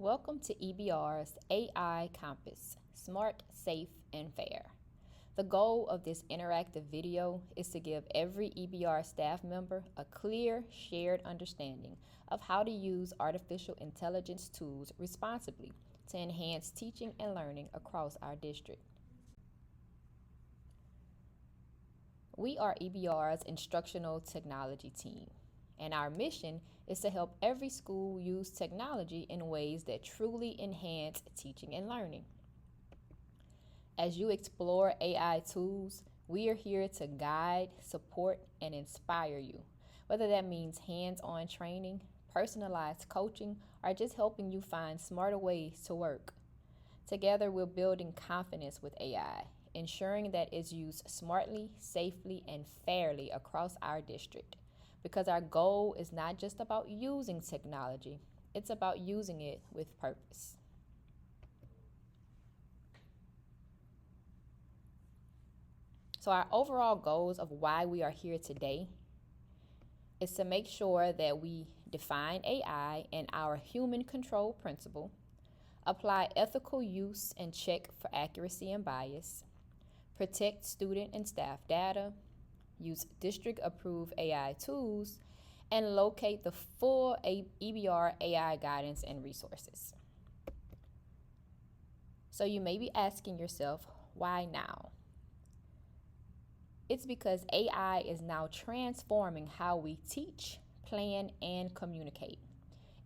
Welcome to EBR's AI Compass, Smart, Safe, and Fair. The goal of this interactive video is to give every EBR staff member a clear, shared understanding of how to use artificial intelligence tools responsibly to enhance teaching and learning across our district. We are EBR's instructional technology team, and our mission is to help every school use technology in ways that truly enhance teaching and learning. As you explore AI tools, we are here to guide, support, and inspire you, whether that means hands-on training, personalized coaching, or just helping you find smarter ways to work. Together, we're building confidence with AI, ensuring that it's used smartly, safely, and fairly across our district. Because our goal is not just about using technology, it's about using it with purpose. So our overall goals of why we are here today is to make sure that we define AI and our human control principle, apply ethical use and check for accuracy and bias, protect student and staff data, use district-approved AI tools, and locate the full EBR AI guidance and resources. So you may be asking yourself, why now? It's because AI is now transforming how we teach, plan, and communicate.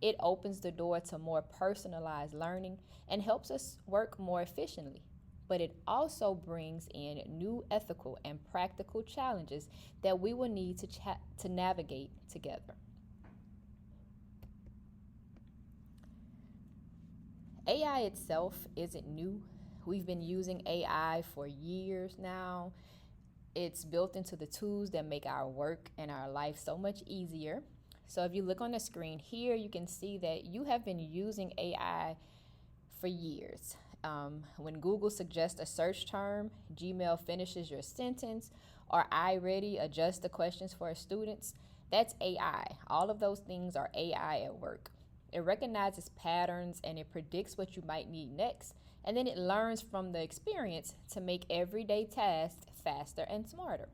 It opens the door to more personalized learning and helps us work more efficiently. But it also brings in new ethical and practical challenges that we will need to navigate together. AI itself isn't new. We've been using AI for years now. It's built into the tools that make our work and our life so much easier. So if you look on the screen here, you can see that you have been using AI for years. When Google suggests a search term, Gmail finishes your sentence, or iReady adjusts the questions for students, that's AI. All of those things are AI at work. It recognizes patterns and it predicts what you might need next, and then it learns from the experience to make everyday tasks faster and smarter.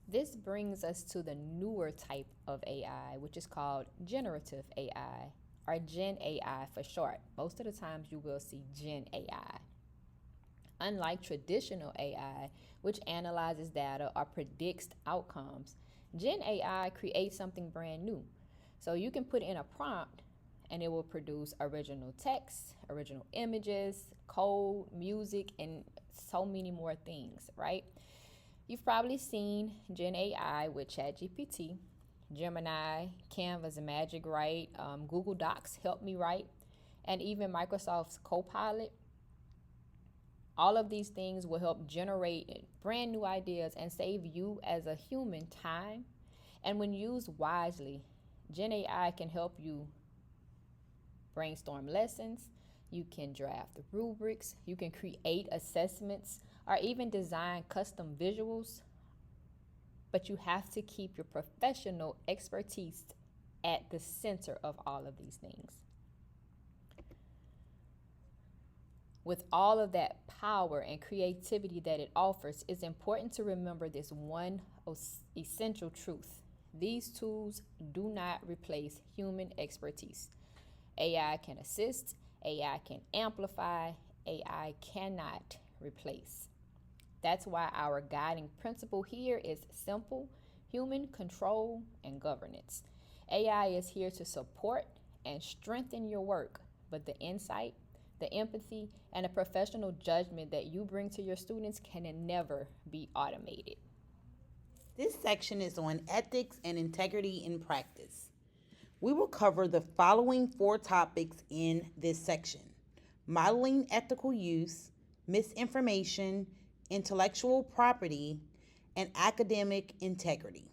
This brings us to the newer type of AI, which is called generative AI, or Gen AI for short. Most of the times you will see Gen AI. Unlike traditional AI, which analyzes data or predicts outcomes, Gen AI creates something brand new. So you can put in a prompt and it will produce original text, original images, code, music, and so many more things, right? You've probably seen Gen AI with ChatGPT, Gemini, Canva's Magic Write, Google Docs Help Me Write, and even Microsoft's Copilot. All of these things will help generate brand new ideas and save you as a human time. And when used wisely, Gen AI can help you brainstorm lessons, you can draft rubrics, you can create assessments, or even design custom visuals. But you have to keep your professional expertise at the center of all of these things. With all of that power and creativity that it offers, it's important to remember this one essential truth. These tools do not replace human expertise. AI can assist, AI can amplify, AI cannot replace. That's why our guiding principle here is simple: human control and governance. AI is here to support and strengthen your work, but the insight, the empathy, and the professional judgment that you bring to your students can never be automated. This section is on ethics and integrity in practice. We will cover the following 4 topics in this section: modeling ethical use, misinformation, intellectual property, and academic integrity.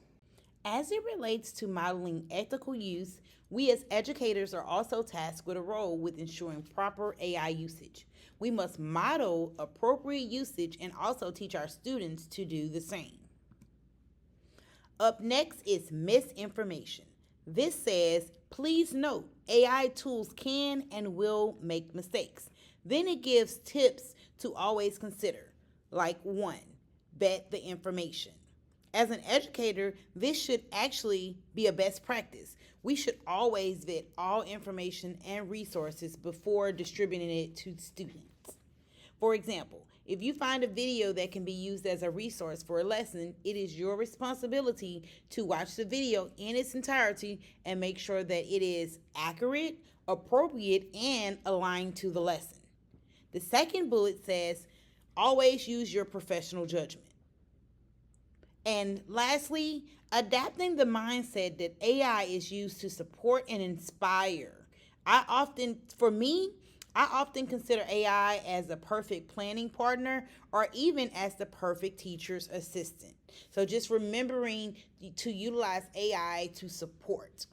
As it relates to modeling ethical use, we as educators are also tasked with a role with ensuring proper AI usage. We must model appropriate usage and also teach our students to do the same. Up next is misinformation. This says, please note, AI tools can and will make mistakes. Then it gives tips to always consider, like one, vet the information. As an educator, this should actually be a best practice. We should always vet all information and resources before distributing it to students. For example, if you find a video that can be used as a resource for a lesson, it is your responsibility to watch the video in its entirety and make sure that it is accurate, appropriate, and aligned to the lesson. The second bullet says, always use your professional judgment. And lastly, adapting the mindset that AI is used to support and inspire. For me, I often consider AI as the perfect planning partner or even as the perfect teacher's assistant. So just remembering to utilize AI to support.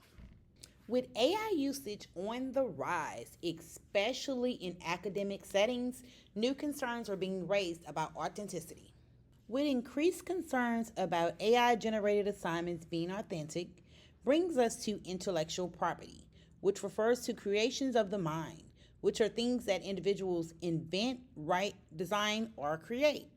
With AI usage on the rise, especially in academic settings, new concerns are being raised about authenticity. With increased concerns about AI generated assignments being authentic, brings us to intellectual property, which refers to creations of the mind, which are things that individuals invent, write, design, or create.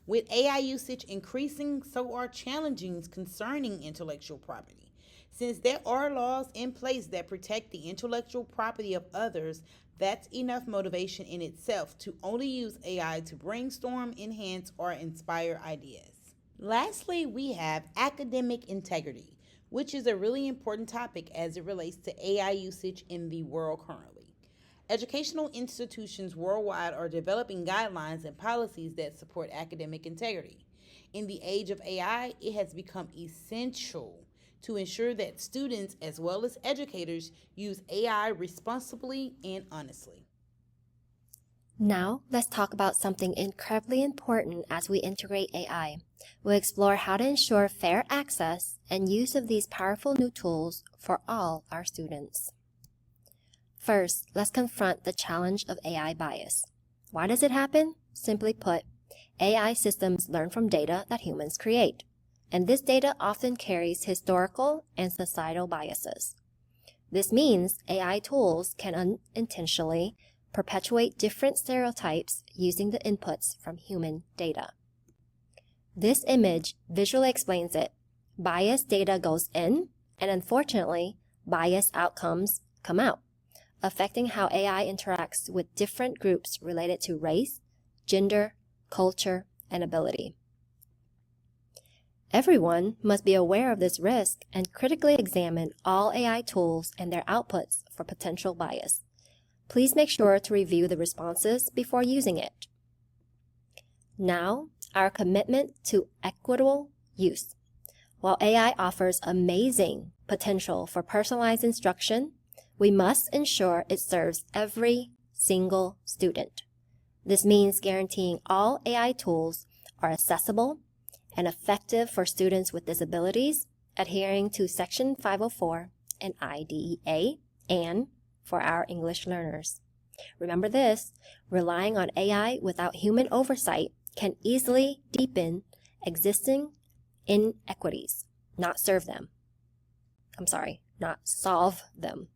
With AI usage increasing, so are challenges concerning intellectual property. Since there are laws in place that protect the intellectual property of others, that's enough motivation in itself to only use AI to brainstorm, enhance, or inspire ideas. Lastly, we have academic integrity, which is a really important topic as it relates to AI usage in the world currently. Educational institutions worldwide are developing guidelines and policies that support academic integrity. In the age of AI, it has become essential to ensure that students as well as educators use AI responsibly and honestly. Now, let's talk about something incredibly important as we integrate AI. We'll explore how to ensure fair access and use of these powerful new tools for all our students. First, let's confront the challenge of AI bias. Why does it happen? Simply put, AI systems learn from data that humans create, and this data often carries historical and societal biases. This means AI tools can unintentionally perpetuate different stereotypes using the inputs from human data. This image visually explains it. Biased data goes in, and unfortunately, biased outcomes come out, affecting how AI interacts with different groups related to race, gender, culture, and ability. Everyone must be aware of this risk and critically examine all AI tools and their outputs for potential bias. Please make sure to review the responses before using it. Now, our commitment to equitable use. While AI offers amazing potential for personalized instruction, we must ensure it serves every single student. This means guaranteeing all AI tools are accessible and effective for students with disabilities, adhering to Section 504 and IDEA, and for our English learners. Remember this, relying on AI without human oversight can easily deepen existing inequities, not solve them.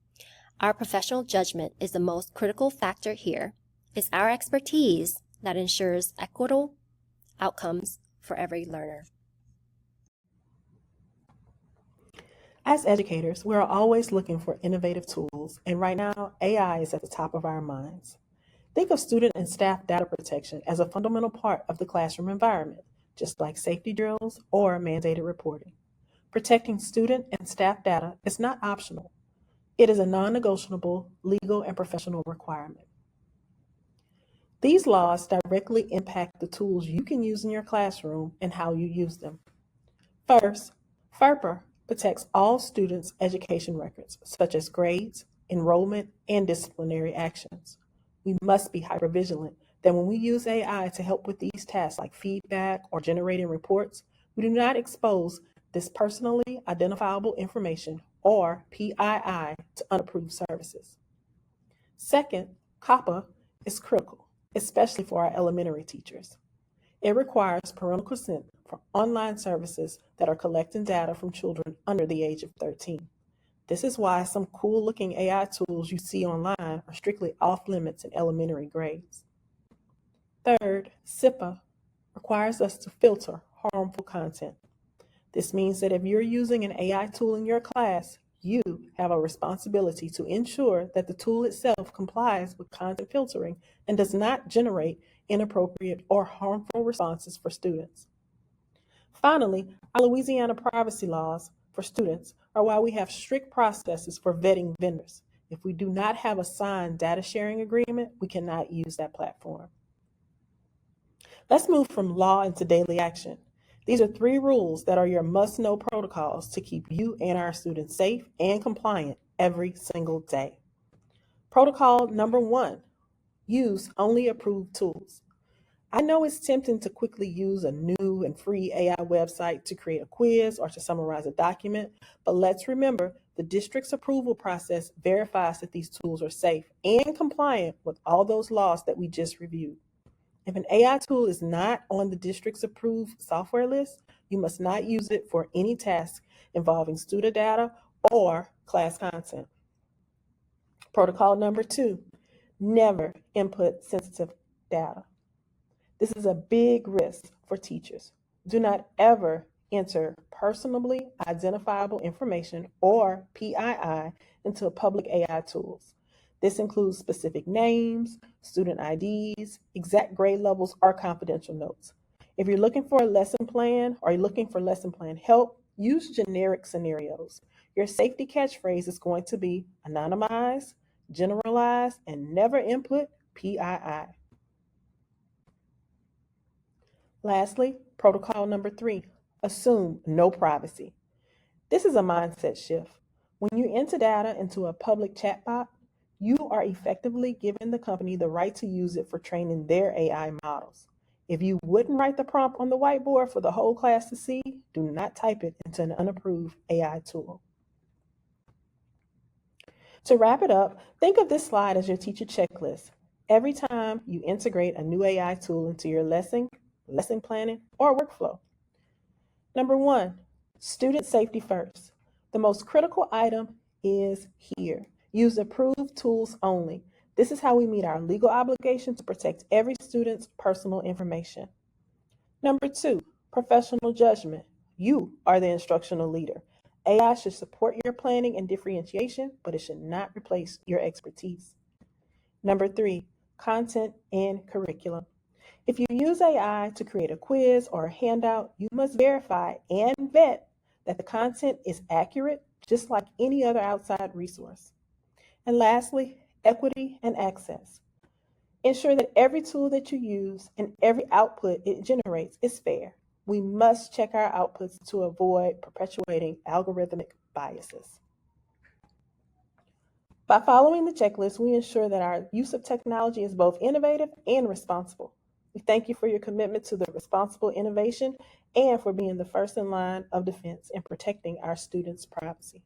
Our professional judgment is the most critical factor here. It's our expertise that ensures equitable outcomes for every learner. As educators, we are always looking for innovative tools, and right now, AI is at the top of our minds. Think of student and staff data protection as a fundamental part of the classroom environment, just like safety drills or mandated reporting. Protecting student and staff data is not optional. It is a non-negotiable legal and professional requirement. These laws directly impact the tools you can use in your classroom and how you use them. First, FERPA protects all students' education records, such as grades, enrollment, and disciplinary actions. We must be hypervigilant that when we use AI to help with these tasks like feedback or generating reports, we do not expose this personally identifiable information or PII to unapproved services. Second, COPPA is critical, especially for our elementary teachers. It requires parental consent for online services that are collecting data from children under the age of 13. This is why some cool looking AI tools you see online are strictly off limits in elementary grades. Third, SIPA requires us to filter harmful content. This means that if you're using an AI tool in your class, you have a responsibility to ensure that the tool itself complies with content filtering and does not generate inappropriate or harmful responses for students. Finally, our Louisiana privacy laws for students are why we have strict processes for vetting vendors. If we do not have a signed data sharing agreement, we cannot use that platform. Let's move from law into daily action. These are 3 rules that are your must-know protocols to keep you and our students safe and compliant every single day. Protocol number 1, use only approved tools. I know it's tempting to quickly use a new and free AI website to create a quiz or to summarize a document, but let's remember the district's approval process verifies that these tools are safe and compliant with all those laws that we just reviewed. If an AI tool is not on the district's approved software list, you must not use it for any task involving student data or class content. Protocol number 2, never input sensitive data. This is a big risk for teachers. Do not ever enter personally identifiable information or PII into public AI tools. This includes specific names, student IDs, exact grade levels, or confidential notes. If you're looking for a lesson plan or you're looking for lesson plan help, use generic scenarios. Your safety catchphrase is going to be anonymized, generalized, and never input PII. Lastly, protocol number 3, assume no privacy. This is a mindset shift. When you enter data into a public chatbot, you are effectively giving the company the right to use it for training their AI models. If you wouldn't write the prompt on the whiteboard for the whole class to see, do not type it into an unapproved AI tool. To wrap it up, think of this slide as your teacher checklist. Every time you integrate a new AI tool into your lesson planning, or workflow. Number 1, student safety first. The most critical item is here. Use approved tools only. This is how we meet our legal obligation to protect every student's personal information. Number 2, professional judgment. You are the instructional leader. AI should support your planning and differentiation, but it should not replace your expertise. Number 3, content and curriculum. If you use AI to create a quiz or a handout, you must verify and vet that the content is accurate, just like any other outside resource. And lastly, equity and access. Ensure that every tool that you use and every output it generates is fair. We must check our outputs to avoid perpetuating algorithmic biases. By following the checklist, we ensure that our use of technology is both innovative and responsible. We thank you for your commitment to the responsible innovation and for being the first in line of defense in protecting our students' privacy.